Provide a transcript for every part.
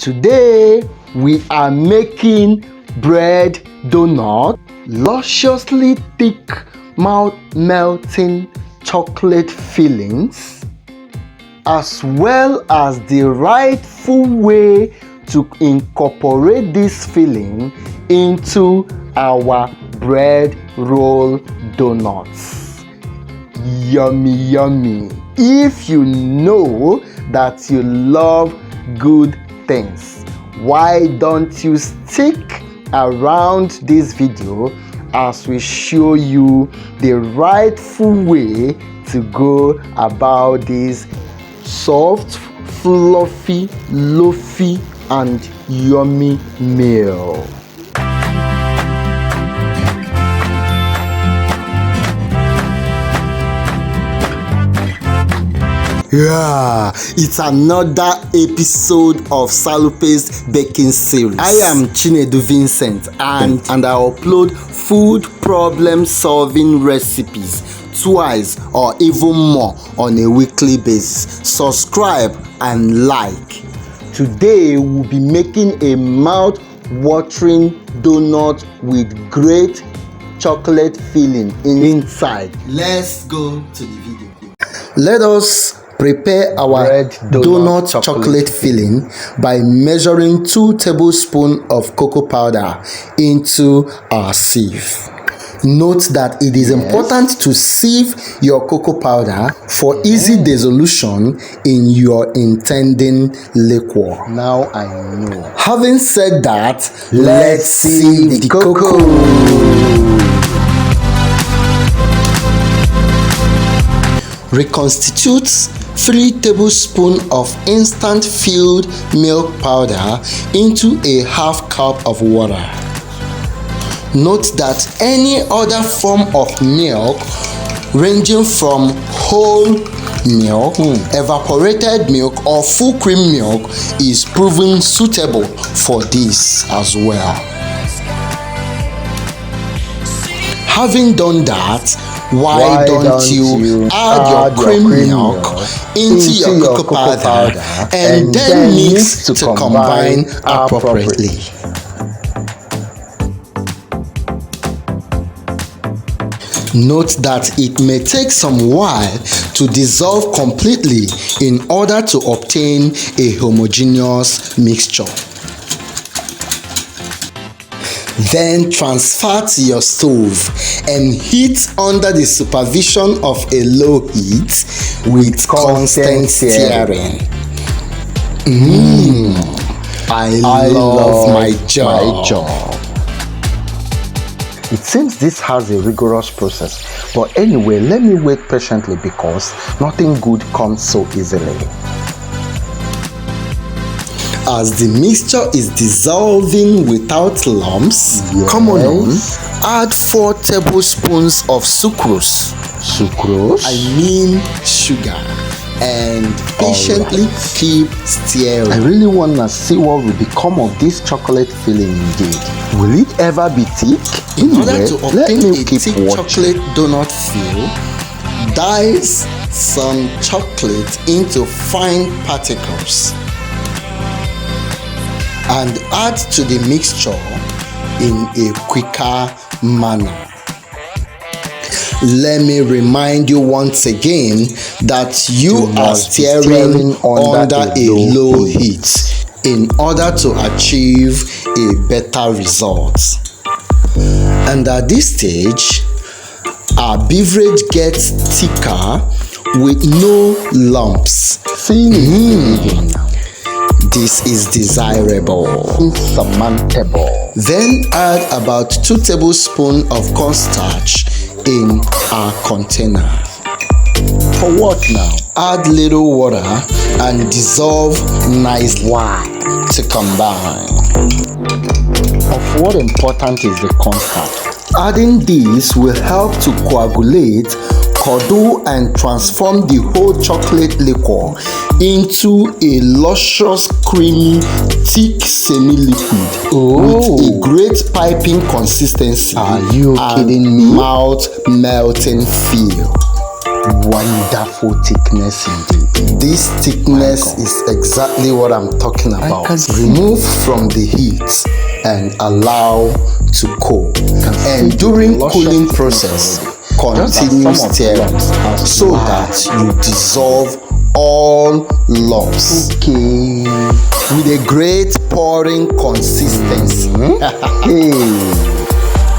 Today we are making bread donut, lusciously thick mouth-melting chocolate fillings, as well as the rightful way to incorporate this filling into our bread roll donuts. Yummy, yummy. If you know that you love good things, why don't you stick around this video as we show you the rightful way to go about this soft, fluffy, loafy and yummy meal. Yeah, it's another episode of Salupe's baking series. I am Chinedu Vincent and I upload food problem solving recipes twice or even more on a weekly basis. Subscribe and like. Today we'll be making a mouth-watering donut with great chocolate filling inside. Let's go to the video. Let us prepare our donut chocolate filling by measuring 2 tablespoons of cocoa powder into our sieve. Note that it is important to sieve your cocoa powder for easy dissolution in your intending liquor. Now I know. Having said that, let's sieve the cocoa. Reconstitute 3 tablespoons of instant filled milk powder into a half cup of water. Note that any other form of milk, ranging from whole milk, evaporated milk or full cream milk, is proven suitable for this as well. Having done that, why don't you add your cream milk into your cocoa powder and then mix to combine appropriately. Note that it may take some while to dissolve completely in order to obtain a homogeneous mixture. Then transfer to your stove and heat under the supervision of a low heat with constant stirring. I love my job. It seems this has a rigorous process, but anyway, let me wait patiently because nothing good comes so easily. As the mixture is dissolving without lumps, come on, add 4 tablespoons of sucrose. Sucrose? I mean sugar. And patiently keep stirring. I really want to see what will become of this chocolate filling indeed. Will it ever be thick? In order to obtain a thick chocolate donut fill, dice some chocolate into fine particles and add to the mixture in a quicker manner. Let me remind you once again that you are stirring under a low heat in order to achieve a better result. And at this stage, our beverage gets thicker with no lumps. This is desirable. Insurmountable. Then add about 2 tablespoons of cornstarch in our container. For what now? Add little water and dissolve nicely to combine. Of what importance is the cornstarch? Adding this will help to coagulate, curdle and transform the whole chocolate liquor into a luscious, creamy, thick semi-liquid with a great piping consistency. Are you kidding me? Mouth-melting feel. Wonderful thickness indeed. This thickness is exactly what I'm talking about. Remove from the heat and allow to cool. And during cooling process, continue stirring so that you dissolve all lumps. Okay. With a great pouring consistency.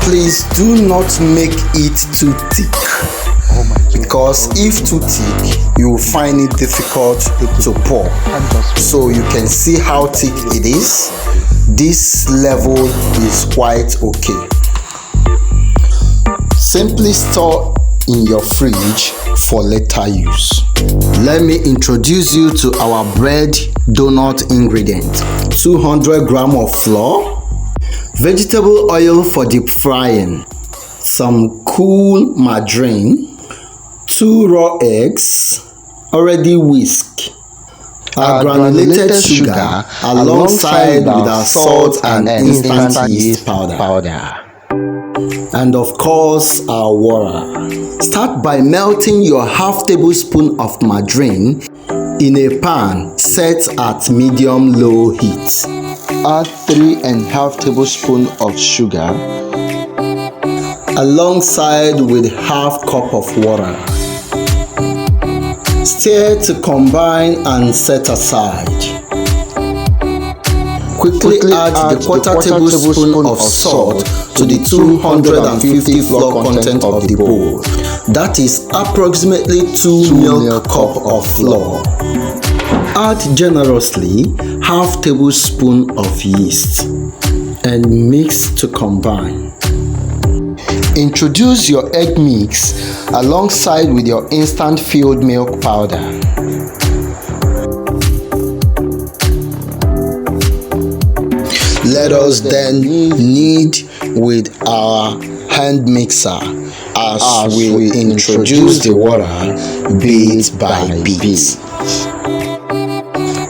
Please do not make it too thick. Because if too thick, you will find it difficult to pour. So you can see how thick it is. This level is quite okay. Simply store in your fridge for later use. Let me introduce you to our bread donut ingredient. 200 grams of flour, vegetable oil for deep frying, some cool margarine, 2 raw eggs, already whisked, our granulated sugar alongside with our salt and instant yeast powder. And of course our water. Start by melting your half tablespoon of margarine in a pan set at medium-low heat. Add 3.5 tablespoons of sugar alongside with half cup of water. Stir to combine and set aside. Quickly add the quarter tablespoon of salt to the 250 flour content of the bowl. That is approximately 2 milk cup of flour. Add generously half tablespoon of yeast and mix to combine. Introduce your egg mix alongside with your instant filled milk powder. Let us then knead with our hand mixer as we introduce the water bit by bit.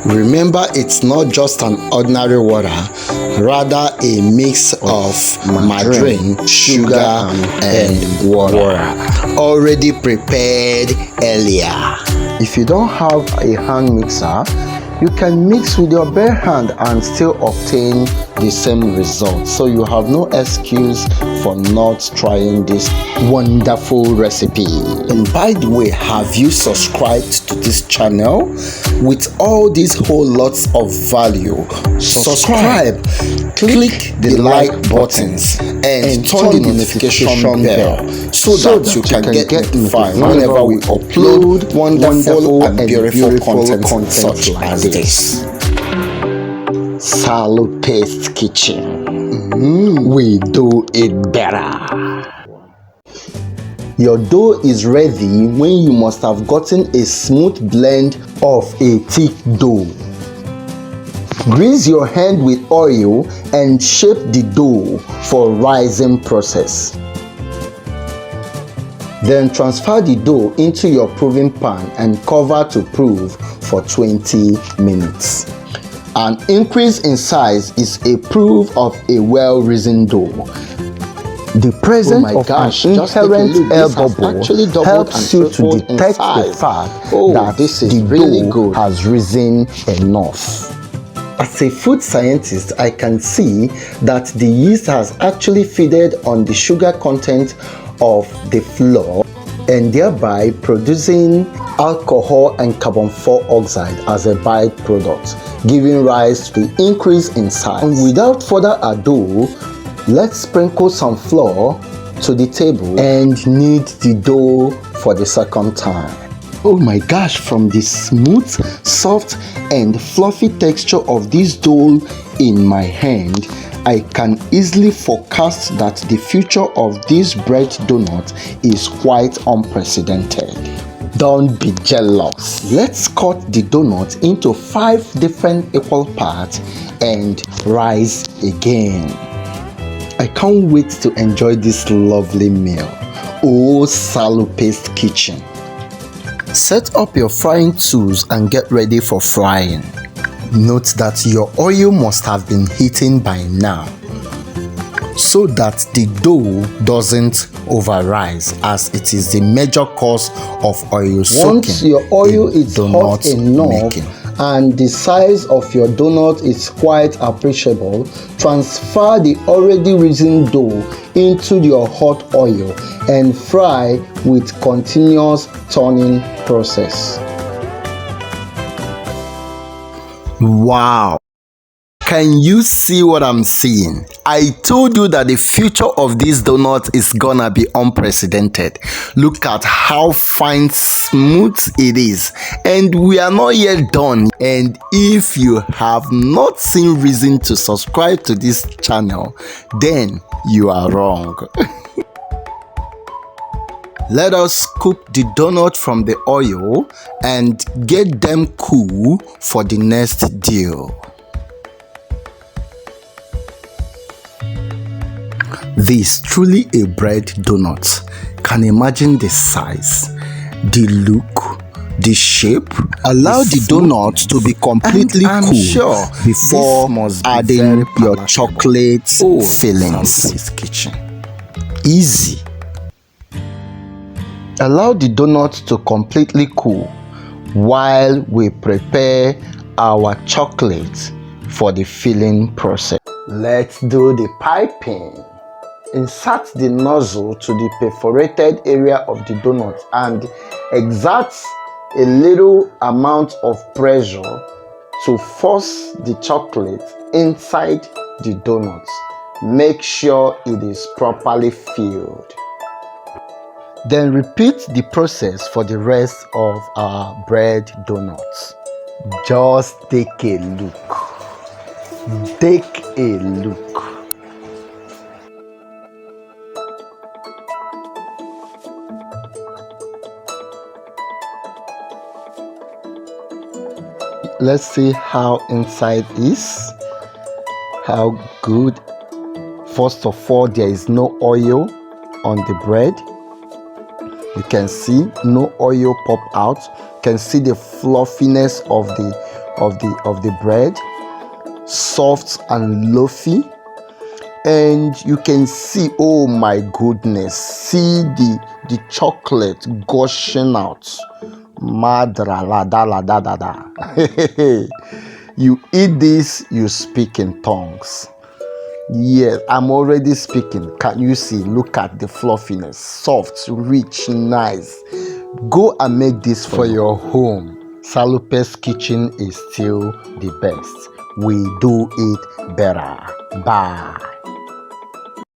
Remember, it's not just an ordinary water, rather a mix of margarine, sugar, and water, already prepared earlier. If you don't have a hand mixer, you can mix with your bare hand and still obtain the same result. So you have no excuse for not trying this wonderful recipe. And by the way, have you subscribed to this channel? With all these whole lots of value, subscribe, click the like buttons and turn the notification bell so that you can get notified whenever we upload wonderful and beautiful content such as this. Salupaste Kitchen. We do it better. Your dough is ready when you must have gotten a smooth blend of a thick dough. Grease your hand with oil and shape the dough for rising process. Then transfer the dough into your proving pan and cover to prove for 20 minutes. An increase in size is a proof of a well-reasoned dough. The presence of an inherent air bubble helps you to detect the fact that the dough has risen enough. As a food scientist, I can see that the yeast has actually feeded on the sugar content of the flour and thereby producing alcohol and carbon dioxide as a byproduct, giving rise to the increase in size. And without further ado, let's sprinkle some flour to the table and knead the dough for the second time. Oh my gosh, from the smooth, soft and fluffy texture of this dough in my hand, I can easily forecast that the future of this bread donut is quite unprecedented. Don't be jealous. Let's cut the donut into 5 different equal parts and rise again. I can't wait to enjoy this lovely meal. Oh, Salupaste Kitchen. Set up your frying tools and get ready for frying. Note that your oil must have been heating by now. so that the dough doesn't overrise, as it is the major cause of oil soaking. Once your oil is hot enough and the size of your donut is quite appreciable, transfer the already risen dough into your hot oil and fry with continuous turning process. Wow! Can you see what I'm seeing? I told you that the future of this donut is gonna be unprecedented. Look at how fine, smooth it is. And we are not yet done. And if you have not seen reason to subscribe to this channel, then you are wrong. Let us scoop the donut from the oil and get them cool for the next deal. This is truly a bread donut. Can imagine the size, the look, the shape. Allow the donut to be completely cool before adding your chocolate fillings. Kitchen. Easy. Allow the donut to completely cool while we prepare our chocolate for the filling process. Let's do the piping. Insert the nozzle to the perforated area of the donut and exert a little amount of pressure to force the chocolate inside the donut. Make sure it is properly filled. Then repeat the process for the rest of our bread donuts. Just take a look. Take a look. Let's see how inside is. How good. First of all, there is no oil on the bread. You can see no oil pop out. You can see the fluffiness of the bread, soft and loafy. And you can see, oh my goodness, see the chocolate gushing out. Madra la da la da da da. You eat this, you speak in tongues. Yes, I'm already speaking. Can you see? Look at the fluffiness. Soft, rich, nice. Go and make this for your home. Salupe's kitchen is still the best. We do it better. Bye.